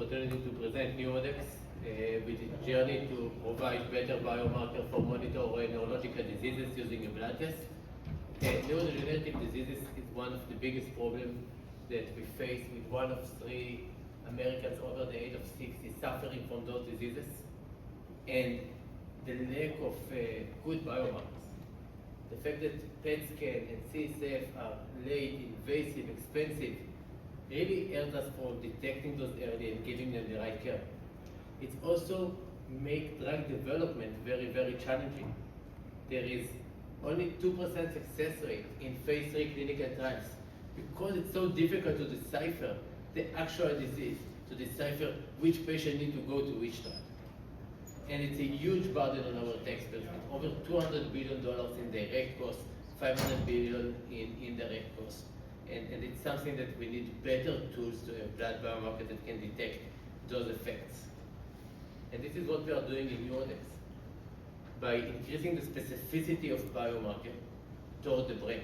opportunity to present NeuroDex with its journey to provide better biomarker for monitoring neurological diseases using a blood test. Neurodegenerative diseases is one of the biggest problems that we face, with 1 of 3 Americans over the age of 60 suffering from those diseases, and the lack of good biomarkers. The fact that PET scan and CSF are late, invasive, expensive, really hurts us from detecting those early and giving them the right care. It's also make drug development very, very challenging. There is only 2% success rate in phase 3 clinical trials because it's so difficult to decipher the actual disease, to decipher which patient need to go to which trial. And it's a huge burden on our taxpayers, with over $200 billion in direct costs, $500 billion in indirect costs. And it's something that we need better tools to have blood biomarkers that can detect those effects. And this is what we are doing in NeuroDex. By increasing the specificity of biomarker toward the brain.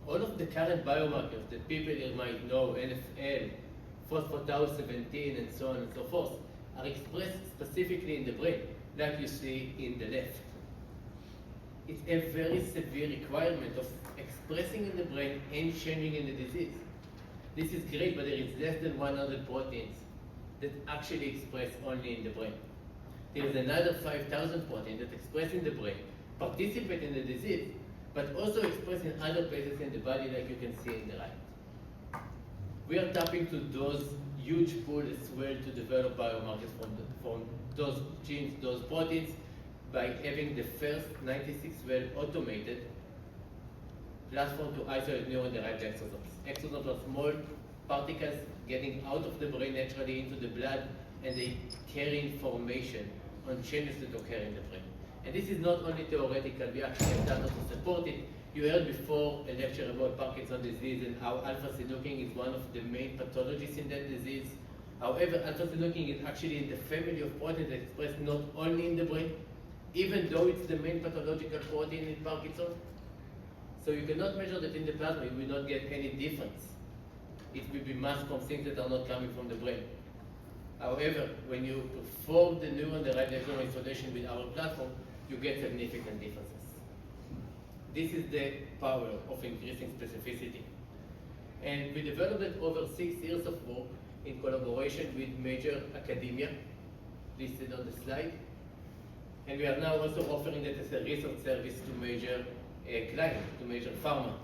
All of the current biomarkers that people here might know, NFL, phospho-tau-17, and so on and so forth, are expressed specifically in the brain, like you see in the left. It's a very severe requirement of expressing in the brain and changing in the disease. This is great, but there is less than 100 proteins that actually express only in the brain. There is another 5,000 proteins that express in the brain, participate in the disease, but also express in other places in the body, like you can see in the right. We are tapping to those huge pool as well to develop biomarkers from those genes, those proteins, by having the first 96-well automated platform to isolate neuron-derived exosomes. Exosomes are small particles getting out of the brain naturally into the blood, and they carry information on changes that occur in the brain. And this is not only theoretical, we actually have data to support it. You heard before a lecture about Parkinson's disease and how alpha-synuclein is one of the main pathologies in that disease. However, alpha-synuclein is actually in the family of proteins that express not only in the brain, even though it's the main pathological protein in Parkinson's. So you cannot measure that in the plasma, you will not get any difference. It will be masked from things that are not coming from the brain. However, when you perform the neuron-derived exosome isolation with our platform, you get significant differences. This is the power of increasing specificity. And we developed it over 6 years of work in collaboration with major academia, listed on the slide. And we are now also offering it as a research service to major clients, to major pharma.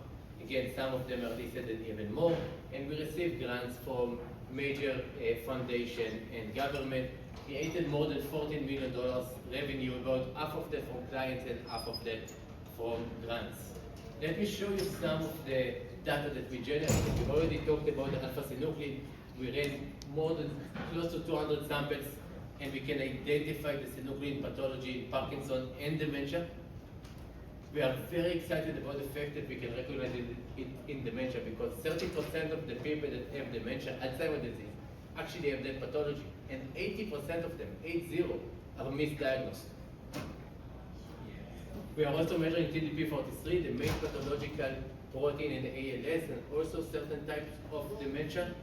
Again, some of them are listed and even more. And we receive grants from major foundation and government, created more than $14 million revenue, about half of that from clients and half of that from grants. Let me show you some of the data that we generated. We already talked about the alpha-synuclein. We ran more than close to 200 samples, and we can identify the synuclein pathology in Parkinson and dementia. We are very excited about the fact that we can recognize it in dementia, because 30% of the people that have dementia, Alzheimer's disease, actually have that pathology, and 80% of them, 80, are misdiagnosed. We are also measuring TDP-43, the main pathological protein in ALS, and also certain types of dementia.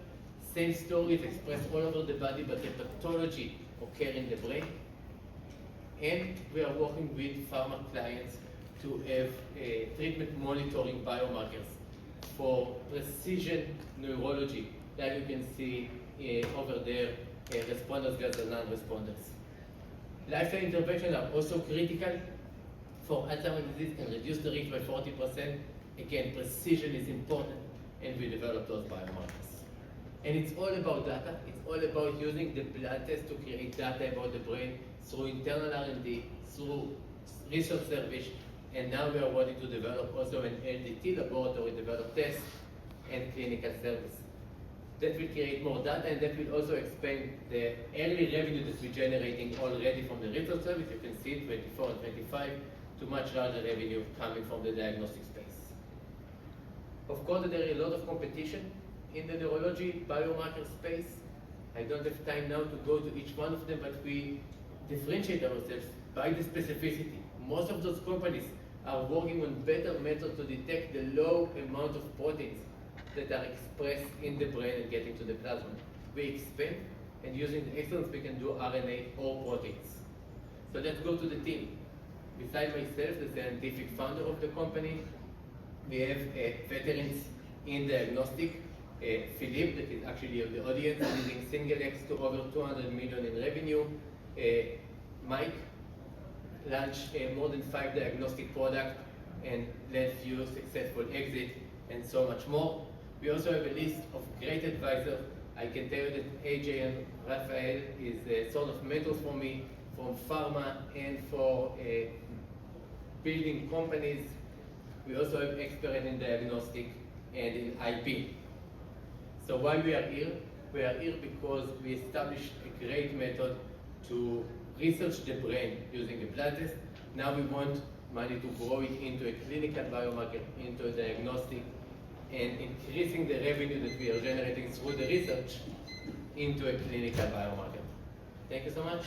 Same story is expressed all over the body, but the pathology occurs in the brain. And we are working with pharma clients to have treatment monitoring biomarkers for precision neurology, like you can see over there, responders versus non-responders. Lifestyle interventions are also critical for Alzheimer's disease, can reduce the risk by 40%. Again, precision is important, and we develop those biomarkers. And it's all about data. It's all about using the blood test to create data about the brain through internal R&D, through research service, and now we are wanting to develop also an LDT, laboratory developed test, and clinical service. That will create more data, and that will also expand the early revenue that we're generating already from the research service. You can see 24 and 25 to much larger revenue coming from the diagnostic space. Of course, there is a lot of competition in the neurology biomarker space. I don't have time now to go to each one of them, but we differentiate ourselves by the specificity. Most of those companies are working on better methods to detect the low amount of proteins that are expressed in the brain and getting to the plasma. We expand and using the exons we can do RNA or proteins. So let's go to the team. Besides myself, the scientific founder of the company, we have veterans in diagnostic. Philippe, that is actually of the audience, leading SingleX to over 200 million in revenue. Mike launched more than 5 diagnostic products and led few successful exits and so much more. We also have a list of great advisors. I can tell you that AJ and Raphael is a sort of mentors for me from pharma and for building companies. We also have experts in diagnostic and in IP. So why we are here? We are here because we established a great method to research the brain using a blood test. Now we want money to grow it into a clinical biomarker, into a diagnostic, and increasing the revenue that we are generating through the research into a clinical biomarker. Thank you so much.